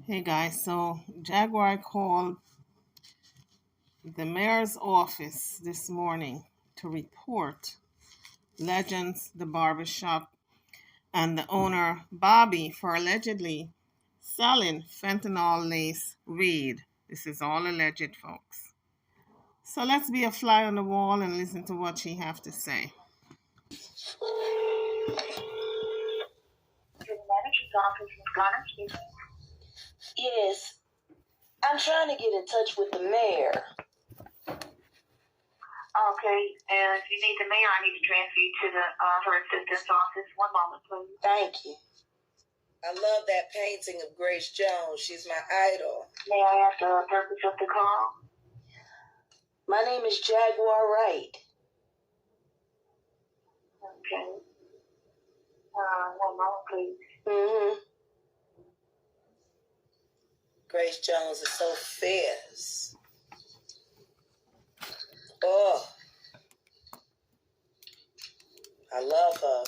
Hey guys, so Jaguar called the mayor's office this morning to report Legends, the barbershop, and the owner, Bobby, for allegedly selling fentanyl lace weed. This is all alleged, folks. So let's be a fly on the wall and listen to what she have to say. The manager's office is Connor speaking. Yes, I'm trying to get in touch with the mayor. Okay, and if you need the mayor, I need to transfer you to her assistant's office. One moment, please. Thank you. I love that painting of Grace Jones. She's my idol. May I ask the purpose of the call? My name is Jaguar Wright. Okay. One moment, please. Mm-hmm. Grace Jones is so fierce. Oh, I love her.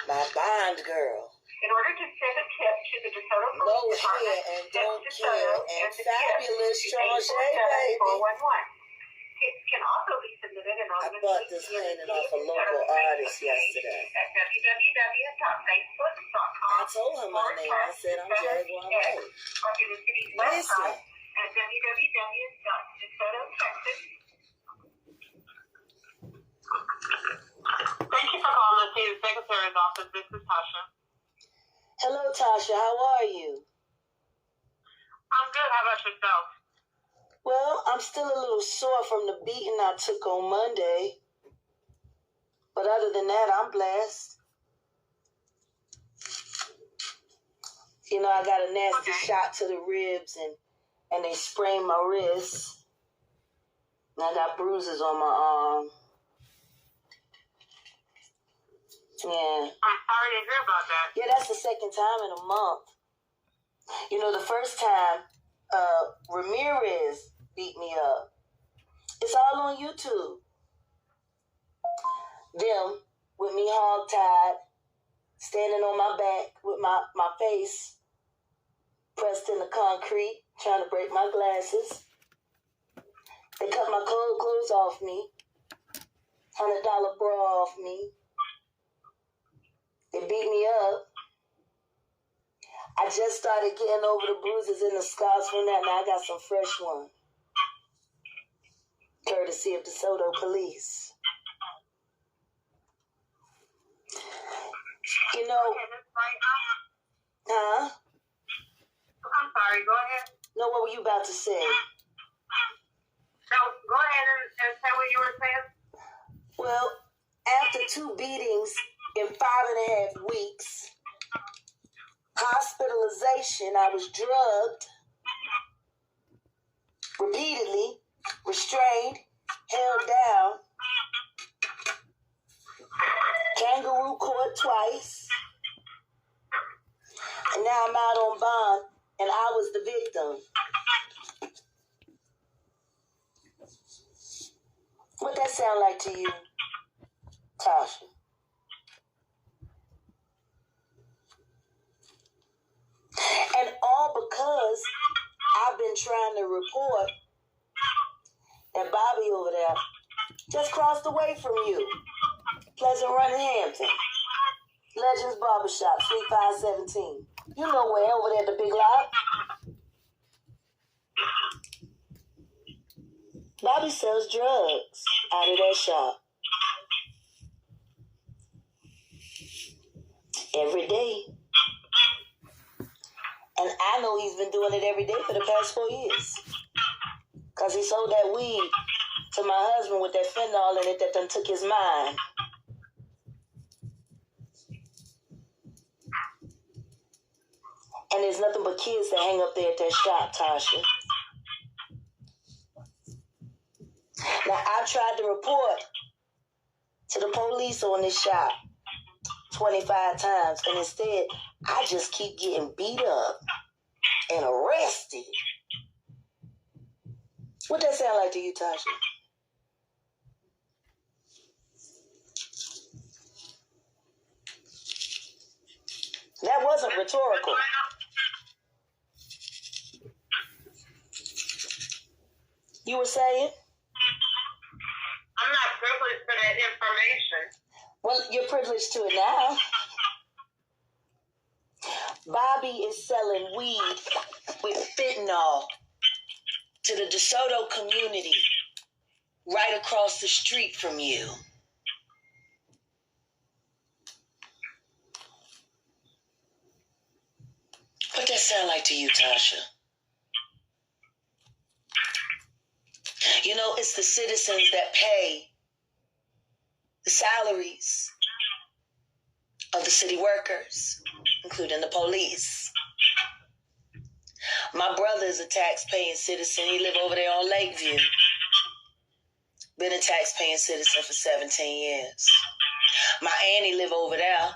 My Bond girl. In order to send a tip to the DeSoto No Police hair Department, and text don't DeSoto care and and the fabulous tip to Charge, baby. 847-411. Tips can also be submitted I bought this painting off a local artist yesterday. At www.facebook.com. I told her my name. I said I'm Jaguar Wright. Or through the city's Listen. website at www.desototexas. Thank you for calling the State Secretary's office. This is Tasha. Hello, Tasha. How are you? I'm good. How about yourself? Well, I'm still a little sore from the beating I took on Monday. But other than that, I'm blessed. You know, I got a nasty shot to the ribs and they sprained my wrist. And I got bruises on my arm. Yeah. I'm sorry to hear about that. Yeah, that's the second time in a month. You know, the first time, Ramirez beat me up. It's all on YouTube. Them with me hog-tied, standing on my back with my face pressed in the concrete, trying to break my glasses. They cut my cold clothes off me, $100 bra off me. They beat me up. I just started getting over the bruises and the scars from that. Now I got some fresh ones. Courtesy of DeSoto Police. You know... Huh? I'm sorry, go ahead. No, what were you about to say? No, go ahead and say what you were saying. Well, after 2 beatings in 5.5 weeks, hospitalization, I was drugged repeatedly, restrained, held down, kangaroo court twice, and now I'm out on bond, and I was the victim. What that sound like to you, Tasha? And all because I've been trying to report that Bobby over there just crossed away from you. Pleasant Run in Hampton. Legends Barbershop, Suite 517. You know where, over there at the big lot. Bobby sells drugs out of that shop. Every day. And I know he's been doing it every day for the past 4 years. Because he sold that weed to my husband with that fentanyl in it that done took his mind. And there's nothing but kids that hang up there at that shop, Tasha. Now, I tried to report to the police on this shop 25 times, and instead, I just keep getting beat up and arrested. What that sound like to you, Tasha? That wasn't rhetorical. You were saying? I'm not privileged to that information. Well, you're privileged to it now. Bobby is selling weed with fentanyl to the DeSoto community right across the street from you. What that sound like to you, Tasha? You know, it's the citizens that pay the salaries of the city workers, including the police. My brother is a tax-paying citizen. He live over there on Lakeview. Been a tax-paying citizen for 17 years. My auntie live over there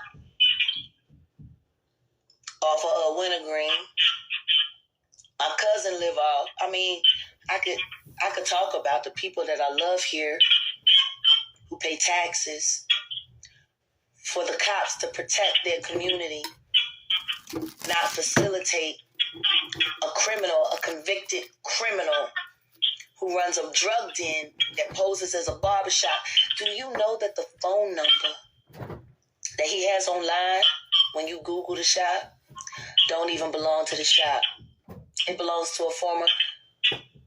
off of Wintergreen. My cousin live off. I could talk about the people that I love here who pay taxes for the cops to protect their community, not facilitate a convicted criminal who runs a drug den that poses as a barbershop. Do you know that the phone number that he has online when you Google the shop don't even belong to the shop? It belongs to a former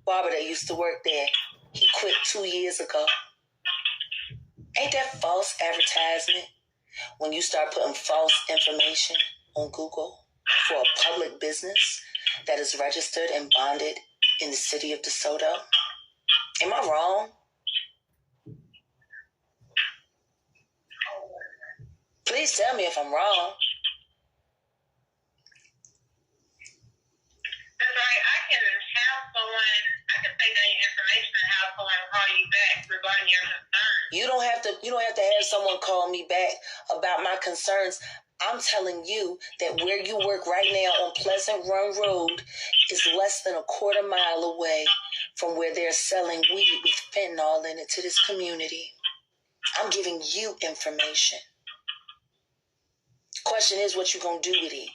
barber that used to work there. He quit 2 years ago. Ain't that false advertisement when you start putting false information on Google for a public business that is registered and bonded in the city of DeSoto? Am I wrong? Please tell me if I'm wrong. That's right. I can take that information and have someone call you back regarding your concerns. You don't have to have someone call me back about my concerns. I'm telling you that where you work right now on Pleasant Run Road is less than a quarter mile away from where they're selling weed with fentanyl in it to this community. I'm giving you information. Question is, what you gonna do with it?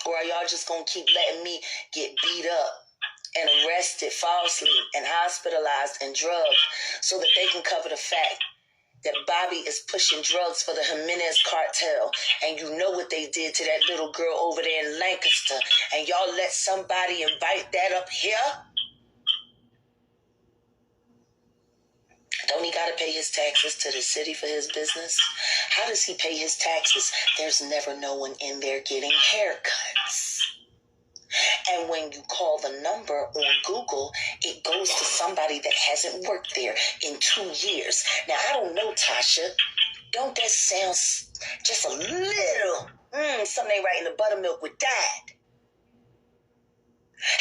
Or are y'all just gonna keep letting me get beat up and arrested falsely and hospitalized and drugged so that they can cover the fact that Bobby is pushing drugs for the Jimenez cartel, and you know what they did to that little girl over there in Lancaster, and y'all let somebody invite that up here? Don't he gotta pay his taxes to the city for his business? How does he pay his taxes? There's never no one in there getting haircuts. And when you call the number on Google, it goes to somebody that hasn't worked there in 2 years. Now, I don't know, Tasha. Don't that sound just a little, something ain't right in the buttermilk with that?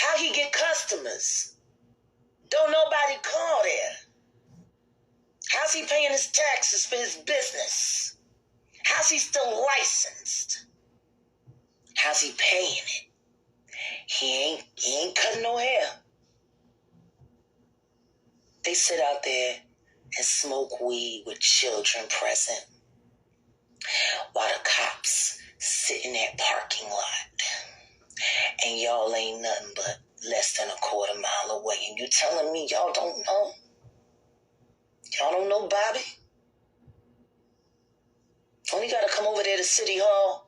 How he get customers? Don't nobody call there. How's he paying his taxes for his business? How's he still licensed? How's he paying it? He ain't cutting no hair. They sit out there and smoke weed with children present while the cops sit in that parking lot. And y'all ain't nothing but less than a quarter mile away. And you telling me y'all don't know? Y'all don't know Bobby? Only gotta come over there to City Hall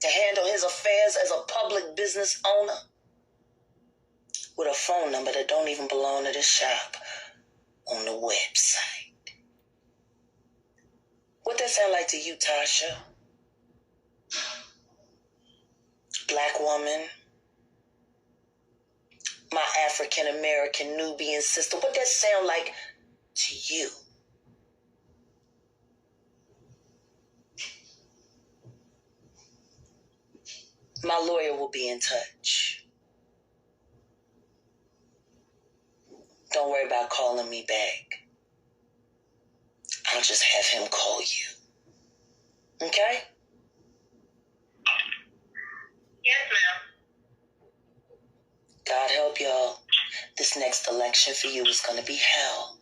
to handle his affairs as a public business owner with a phone number that don't even belong to the shop on the website. What that sound like to you, Tasha? Black woman, my African-American Nubian sister, what that sound like to you? My lawyer will be in touch. Don't worry about calling me back. I'll just have him call you. Okay? Yes, ma'am. God help y'all. This next election for you is going to be hell.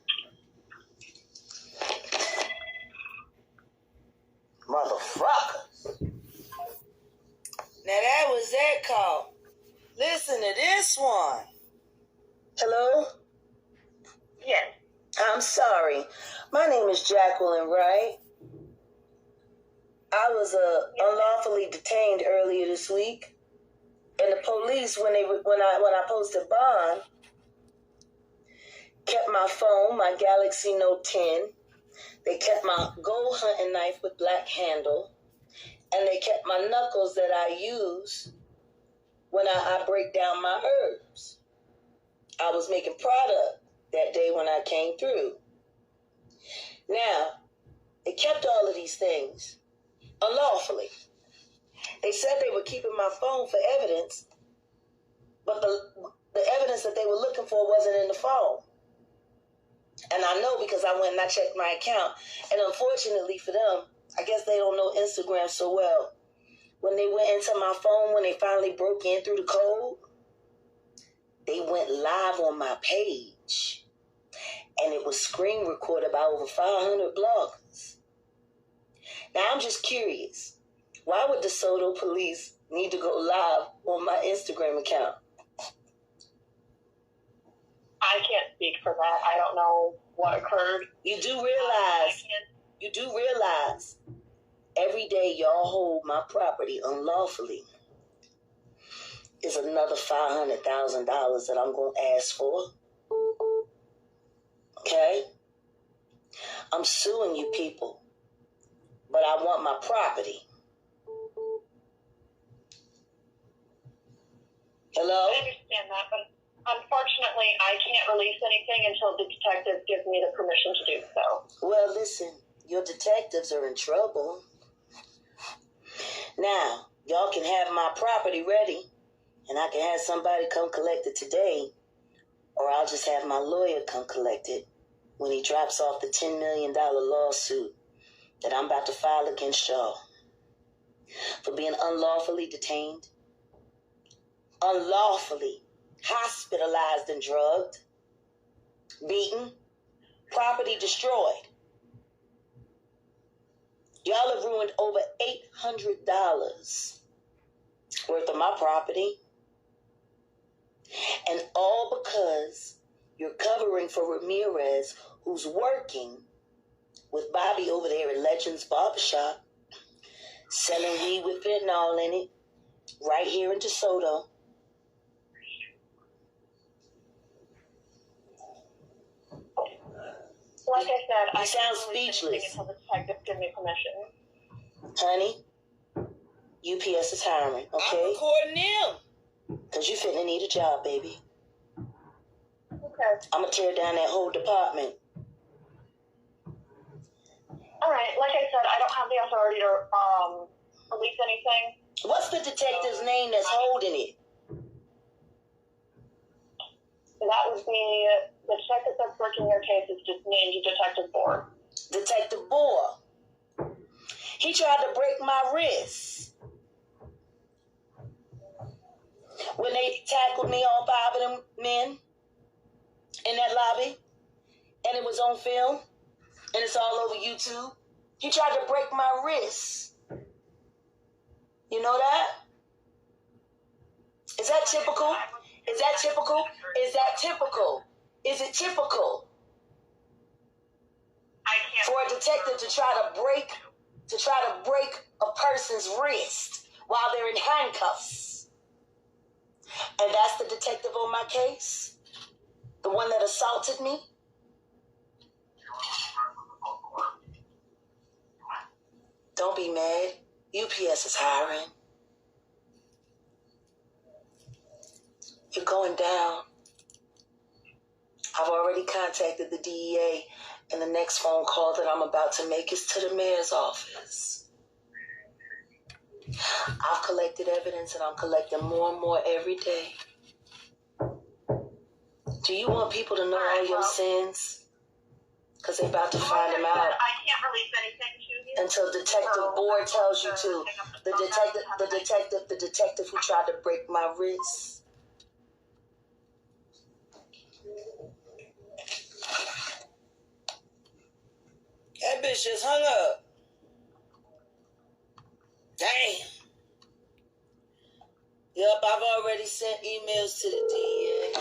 Motherfuckers. Now that was that call. Listen to this one. Hello? Yes. I'm sorry. My name is Jacqueline, right? I was unlawfully detained earlier this week, and the police, when I posted bond, kept my phone, my Galaxy Note 10. They kept my gold hunting knife with black handle, and they kept my knuckles that I use when I break down my herbs. I was making product that day when I came through. Now, they kept all of these things unlawfully. They said they were keeping my phone for evidence, but the evidence that they were looking for wasn't in the phone. And I know because I went and I checked my account. And unfortunately for them, I guess they don't know Instagram so well. When they went into my phone, when they finally broke in through the code, they went live on my page. And it was screen recorded by over 500 bloggers. Now, I'm just curious. Why would DeSoto police need to go live on my Instagram account? I can't speak for that. I don't know what occurred. You do realize every day y'all hold my property unlawfully is another $500,000 that I'm going to ask for. Okay? I'm suing you people, but I want my property. Hello? I understand that, but unfortunately, I can't release anything until the detective gives me the permission to do so. Well, listen, your detectives are in trouble. Now, y'all can have my property ready, and I can have somebody come collect it today, or I'll just have my lawyer come collect it when he drops off the $10 million lawsuit that I'm about to file against y'all for being unlawfully detained, unlawfully hospitalized and drugged, beaten, property destroyed. Y'all have ruined over $800 worth of my property. And all because you're covering for Ramirez, who's working with Bobby over there at Legends Barbershop, selling weed with fentanyl in it, right here in DeSoto. Like I said, I sound can't release speechless. anything until the detective gives me permission. Honey, UPS is hiring, okay? I'm recording them. Because you finna need a job, baby. Okay. I'm going to tear down that whole department. All right. Like I said, I don't have the authority to release anything. What's the detective's name that's holding it? That would be the detective that's working your case is just named Detective Bohr. Detective Bohr. He tried to break my wrist. When they tackled me, all 5 of them men in that lobby, and it was on film, and it's all over YouTube. He tried to break my wrist. You know that? Is that typical? Is that typical? Is that typical? Is it typical for a detective to try to break a person's wrist while they're in handcuffs? And that's the detective on my case? The one that assaulted me? Don't be mad. UPS is hiring. You're going down. I've already contacted the DEA, and the next phone call that I'm about to make is to the mayor's office. I've collected evidence, and I'm collecting more and more every day. Do you want people to know all your sins? Because they're about to find them out. I can't release anything to you until Detective Bohr tells you to. The detective who tried to break my wrist. That bitch just hung up. Damn. Yep, I've already sent emails to the DEA.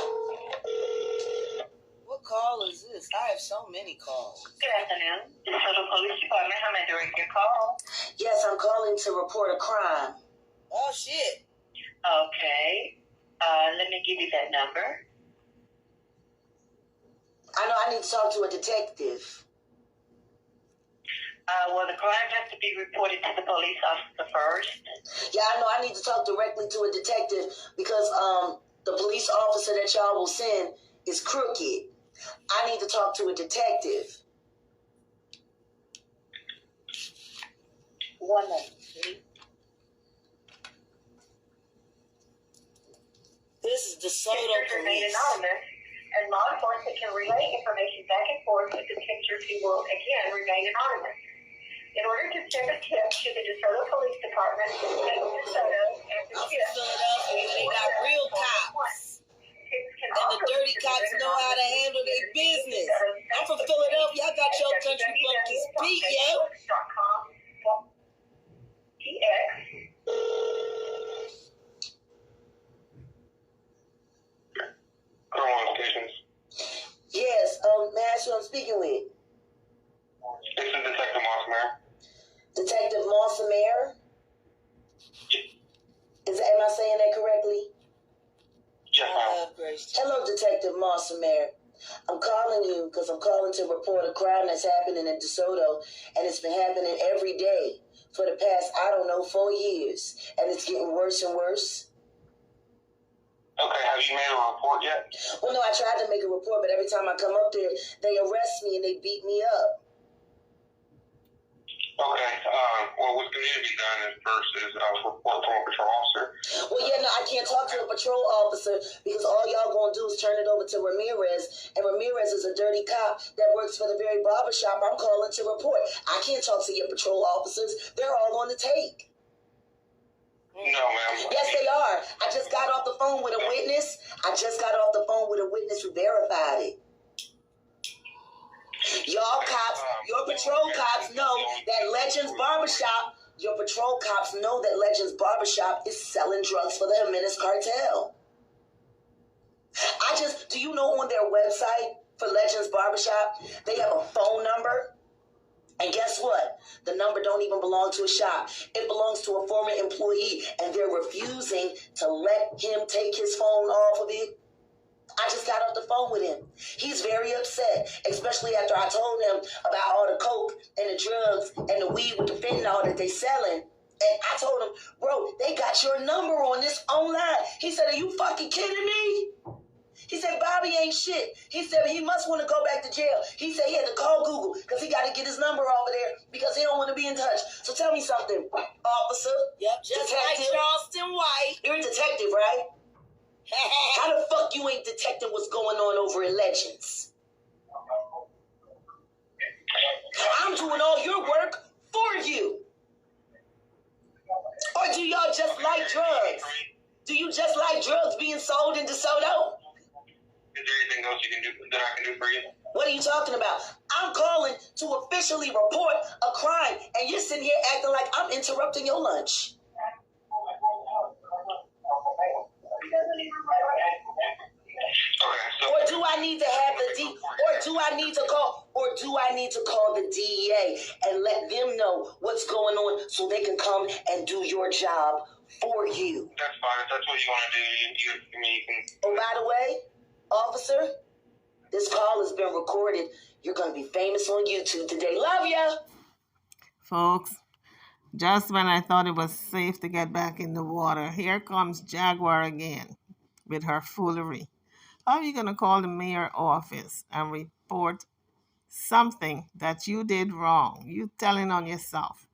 call is this? I have so many calls. Good afternoon. DeSoto Police Department. How may I direct your call? Yes, I'm calling to report a crime. Oh, shit. Okay. Let me give you that number. I know I need to talk to a detective. Well, the crime has to be reported to the police officer first. Yeah, I know I need to talk directly to a detective because the police officer that y'all will send is crooked. I need to talk to a detective. 1 minute, please. This is DeSoto Remain Police. anonymous, and law enforcement can relay information back and forth with the pictures who will, again, remain anonymous. In order to send a tip to the DeSoto Police Department, the state of DeSoto and the I'm from tip. Philadelphia. They got real cops. And the dirty cops know how to handle their business. I'm from Philadelphia. I got your country bumpkins beat, yo. Stations. Yes, may I ask who I'm speaking with? This is Detective Mossmer. Detective Mossmer? Am I saying that correctly? Yes, ma'am. Hello, Detective Mossmer. I'm calling you because I'm calling to report a crime that's happening in DeSoto, and it's been happening every day for the past, 4 years, and it's getting worse and worse. Okay, have you made a report yet? Well, no, I tried to make a report, but every time I come up there, they arrest me and they beat me up. Okay, well, what's going to need to be done is first is report from a patrol officer. Well, yeah, no, I can't talk to a patrol officer because all y'all gonna do is turn it over to Ramirez, and Ramirez is a dirty cop that works for the very barbershop I'm calling to report. I can't talk to your patrol officers. They're all on the take. No, ma'am. Yes, they are. I just got off the phone with a witness. Who verified it. Y'all cops, your patrol cops know that Legends Barbershop, is selling drugs for the Jimenez cartel. Do you know on their website for Legends Barbershop, they have a phone number? And guess what? The number don't even belong to a shop. It belongs to a former employee, and they're refusing to let him take his phone off of it. I just got off the phone with him. He's very upset, especially after I told him about all the coke and the drugs and the weed with the fentanyl that they selling. And I told him, bro, they got your number on this online. He said, are you fucking kidding me? He said, Bobby ain't shit. He said he must want to go back to jail. He said he had to call Google because he got to get his number over there because he don't want to be in touch. So tell me something, officer. Yep, just detective. Like Charleston White. You're a detective, right? How the fuck you ain't detecting what's going on over in Legends? I'm doing all your work for you. Or do y'all just like drugs? Do you just like drugs being sold in DeSoto? Is there anything else you can do that I can do for you? What are you talking about? I'm calling to officially report a crime, and you're sitting here acting like I'm interrupting your lunch. Okay, so Or do I need to have call the DEA and let them know what's going on so they can come and do your job for you? that's fine. If that's what you want to do, you can. Oh, by the way, officer, this call has been recorded. You're going to be famous on YouTube today. Love ya! Folks, just when I thought it was safe to get back in the water, here comes Jaguar again with her foolery. How are you going to call the mayor's office and report something that you did wrong? You telling on yourself.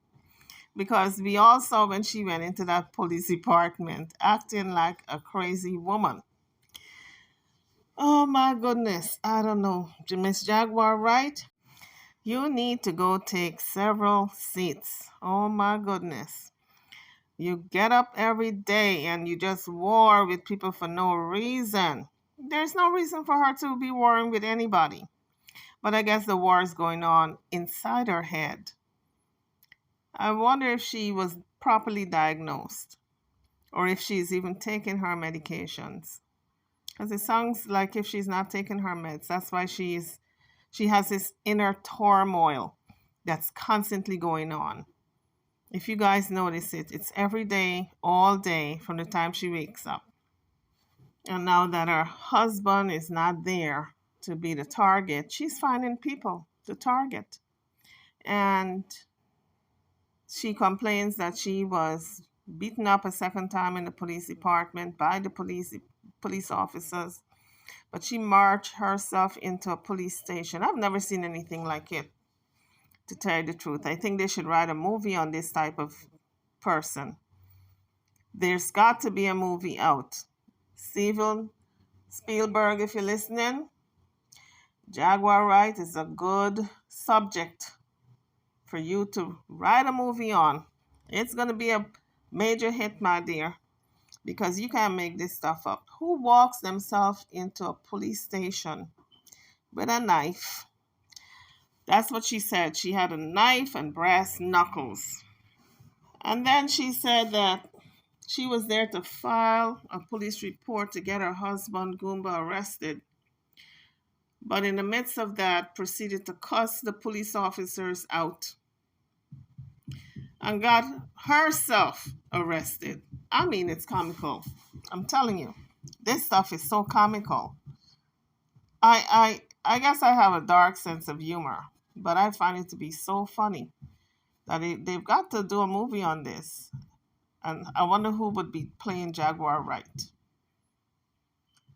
Because we all saw when she went into that police department acting like a crazy woman. Oh my goodness, I don't know. Miss Jaguar, right? You need to go take several seats. Oh my goodness. You get up every day and you just war with people for no reason. There's no reason for her to be warring with anybody. But I guess the war is going on inside her head. I wonder if she was properly diagnosed or if she's even taking her medications. Because it sounds like if she's not taking her meds, that's why she's She has this inner turmoil that's constantly going on. If you guys notice it, it's every day, all day, from the time she wakes up. And now that her husband is not there to be the target, she's finding people to target. And she complains that she was beaten up a second time in the police department by the police officers. But she marched herself into a police station. I've never seen anything like it, to tell you the truth. I think they should write a movie on this type of person. There's got to be a movie out. Steven Spielberg, if you're listening, Jaguar Right is a good subject for you to write a movie on. It's going to be a major hit, my dear, because you can't make this stuff up. Who walks themselves into a police station with a knife? That's what she said. She had a knife and brass knuckles. And then she said that she was there to file a police report to get her husband, Goomba, arrested. But in the midst of that, proceeded to cuss the police officers out and got herself arrested. I mean, it's comical. I'm telling you, this stuff is so comical. I guess I have a dark sense of humor, but I find it to be so funny that they've got to do a movie on this. And I wonder who would be playing Jaguar Right.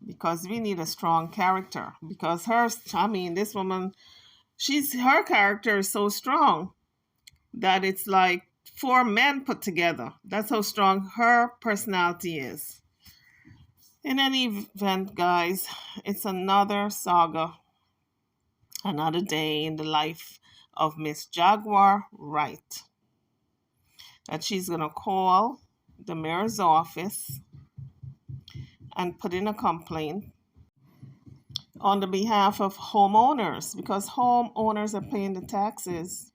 Because we need a strong character. Because this woman, her character is so strong that it's like 4 men put together. That's how strong her personality is. In any event, guys, it's another saga, another day in the life of Miss Jaguar Right. That she's going to call the mayor's office and put in a complaint on the behalf of homeowners, because homeowners are paying the taxes.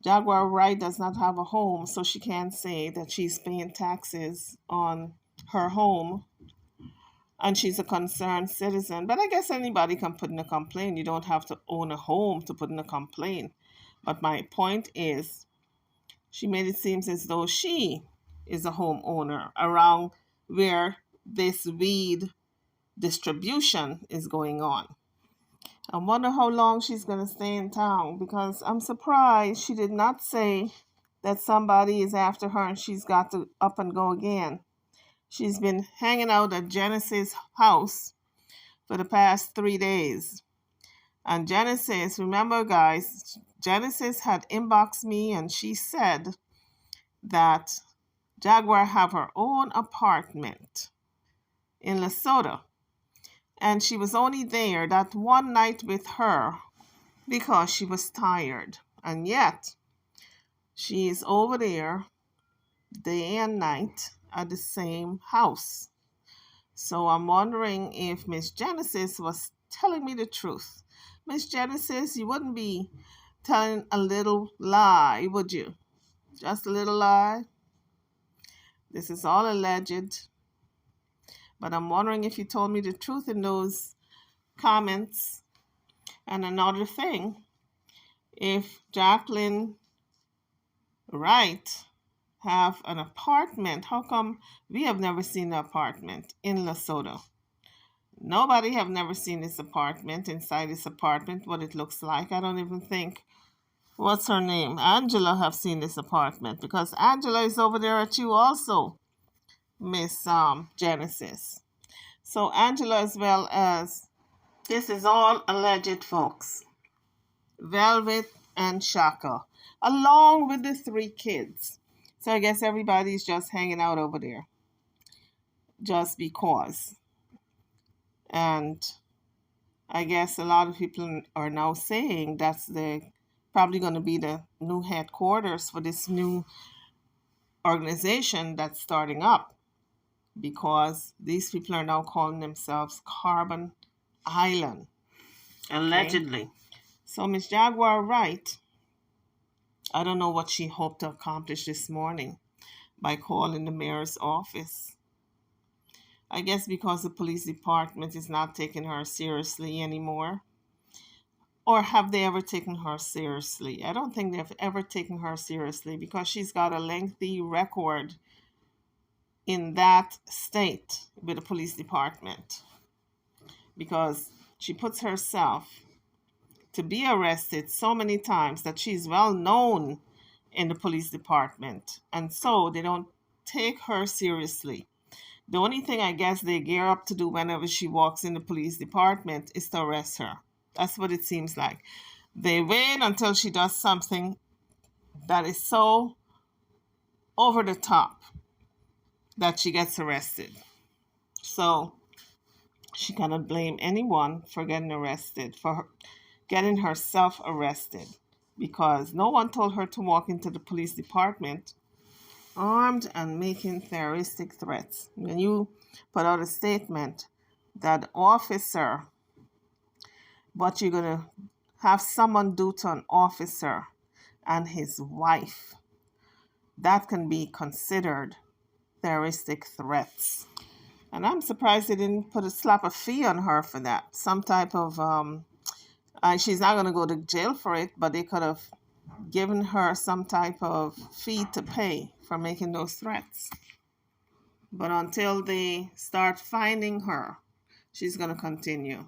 Jaguar Wright does not have a home, so she can't say that she's paying taxes on her home and she's a concerned citizen. But I guess anybody can put in a complaint. You don't have to own a home to put in a complaint. But my point is, she made it seem as though she is a homeowner around where this weed distribution is going on. I wonder how long she's going to stay in town, because I'm surprised she did not say that somebody is after her and she's got to up and go again. She's been hanging out at Genesis' house for the past 3 days. And Genesis, remember guys, Genesis had inboxed me and she said that Jaguar have her own apartment in Lesotho. And she was only there that one night with her because she was tired. And yet, she is over there day and night at the same house. So I'm wondering if Miss Genesis was telling me the truth. Miss Genesis, you wouldn't be telling a little lie, would you? Just a little lie? This is all alleged. But I'm wondering if you told me the truth in those comments. And another thing, if Jacqueline Wright have an apartment, how come we have never seen the apartment in Lesotho? Nobody have never seen this apartment, inside this apartment, what it looks like. I don't even think, what's her name? Angela have seen this apartment, because Angela is over there at you also, Miss Genesis. So Angela, as well as, this is all alleged, folks. Velvet and Shaka, along with the 3 kids. So I guess everybody's just hanging out over there, just because. And I guess a lot of people are now saying that's probably going to be the new headquarters for this new organization that's starting up, because these people are now calling themselves Carbon Island, allegedly. Okay. So Miss Jaguar Wright, I don't know what she hoped to accomplish this morning by calling the mayor's office. I guess because the police department is not taking her seriously anymore. Or have they ever taken her seriously? I don't think they've ever taken her seriously because she's got a lengthy record in that state with the police department, because she puts herself to be arrested so many times that she's well known in the police department, and so they don't take her seriously. The only thing I guess they gear up to do whenever she walks in the police department is to arrest her. That's what it seems like. They wait until she does something that is so over the top that she gets arrested. So she cannot blame anyone for getting arrested, for her, getting herself arrested, because no one told her to walk into the police department armed and making terroristic threats. When you put out a statement that officer, what you're going to have someone do to an officer and his wife, that can be considered terroristic threats. And I'm surprised they didn't slap a fee on her for that. Some type of, she's not going to go to jail for it, but they could have given her some type of fee to pay for making those threats. But until they start finding her, she's going to continue.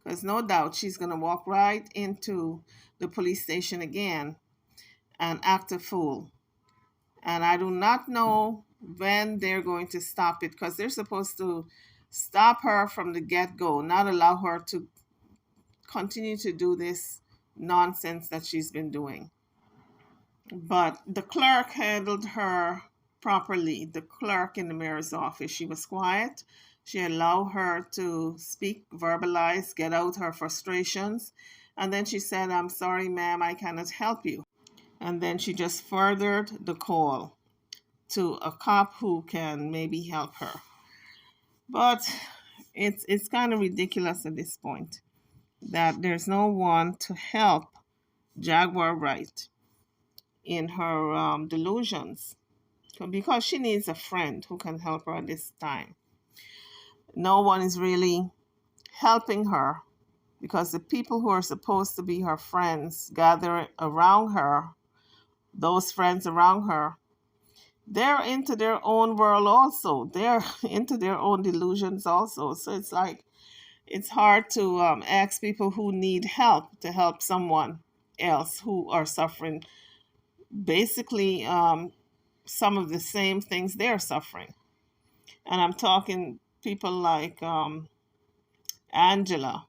Because no doubt she's going to walk right into the police station again and act a fool. And I do not know when they're going to stop it, because they're supposed to stop her from the get-go, not allow her to continue to do this nonsense that she's been doing. But the clerk handled her properly. The clerk in the mayor's office, she was quiet. She allowed her to speak, verbalize, get out her frustrations. And then she said, "I'm sorry, ma'am, I cannot help you." And then she just furthered the call to a cop who can maybe help her. But it's kind of ridiculous at this point that there's no one to help Jaguar right in her delusions, because she needs a friend who can help her at this time. No one is really helping her, because the people who are supposed to be her friends gather around her, those friends around her, they're into their own world also. They're into their own delusions also. So it's like, it's hard to ask people who need help to help someone else who are suffering basically some of the same things they're suffering. And I'm talking people like Angela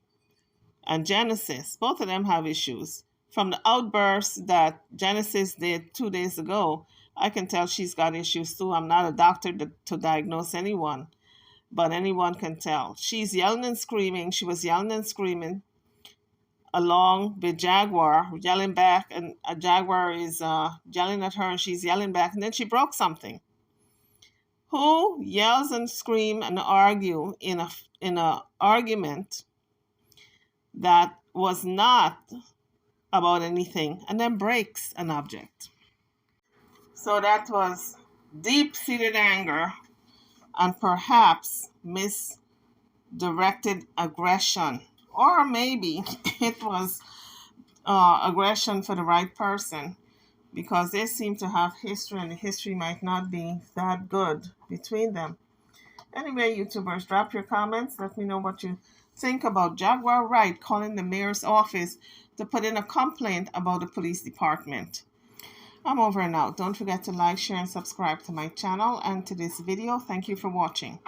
and Genesis. Both of them have issues. From the outburst that Genesis did 2 days ago, I can tell she's got issues too. I'm not a doctor to diagnose anyone, but anyone can tell. She's yelling and screaming. She was yelling and screaming along with Jaguar, yelling back, and a Jaguar is yelling at her, and she's yelling back, and then she broke something. Who yells and screams and argue in a argument that was not about anything and then breaks an object? So that was deep-seated anger and perhaps misdirected aggression. Or maybe it was aggression for the right person, because they seem to have history, and the history might not be that good between them. Anyway, YouTubers, drop your comments. Let me know what you think about Jaguar Wright calling the mayor's office to put in a complaint about the police department. I'm over and out. Don't forget to like, share, and subscribe to my channel and to this video. Thank you for watching.